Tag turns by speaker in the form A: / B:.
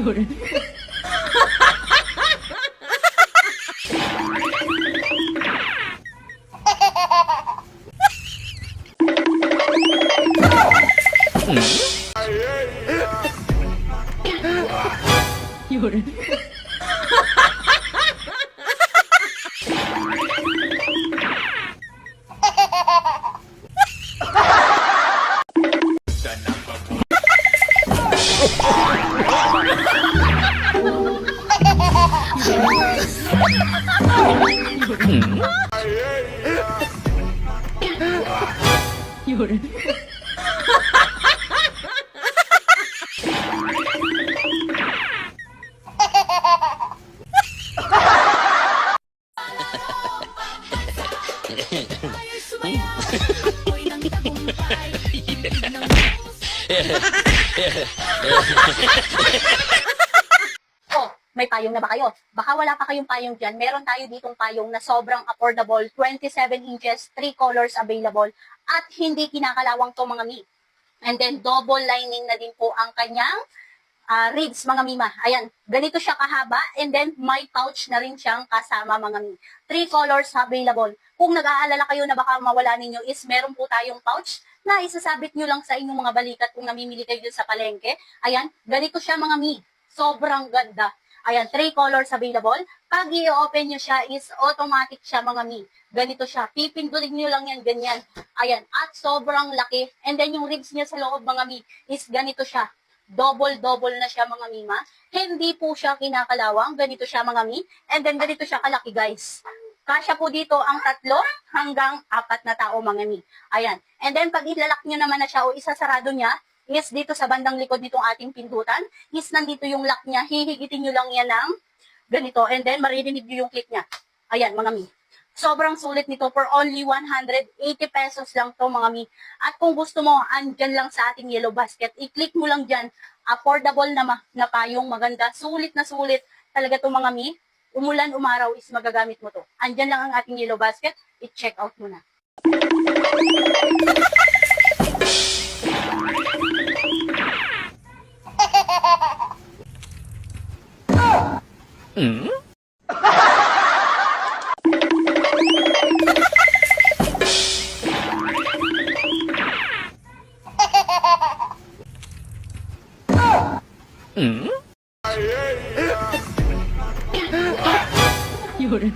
A: 有人，有人，有人，Oh,
B: may payong na ba kayo? Baka wala pa kayong payong dyan. Meron tayo ditong payong na sobrang affordable, 27 inches, 3 colors available, at hindi kinakalawang to mga mi. And then double lining na din po ang kanyang ribs mga mima. Ayan, ganito siya kahaba, and then may pouch na rin siyang kasama mga mi. 3 colors available. Kung nag-aalala kayo na baka mawala ninyo is meron po tayong pouch na isasabit nyo lang sa inyong mga balikat kung namimili kayo dun sa palengke. Ayan, ganito siya mga mi. Sobrang ganda. Ayan, 3 colors available. Pag i-open nyo siya is automatic siya mga mi. Ganito siya. Pipindutin nyo lang yan, ganyan. Ayan, at sobrang laki. And then yung ribs niya sa loob mga mi is ganito siya. Double na siya mga mima. Hindi po siya kinakalawang. Ganito siya mga mi. And then ganito siya kalaki guys. Kasya po dito ang 3 hanggang 4 na tao mga mi. Ayan. And then pag ilalak nyo naman na siya o isasarado niya, is dito sa bandang likod nitong ating pindutan, is nandito yung lock niya. Hihigitin nyo lang yan ng ganito. And then maririnig nyo yung click niya. Ayan mga mi. Sobrang sulit nito for only 180 pesos lang to mga mi. At kung gusto mo, andyan lang sa ating yellow basket. I-click mo lang dyan. Affordable na payong maganda. Sulit na sulit talaga to mga mi. Umulan, umaraw is magagamit mo to. Andyan lang ang ating yellow basket. I-check out mo na.
A: 有人。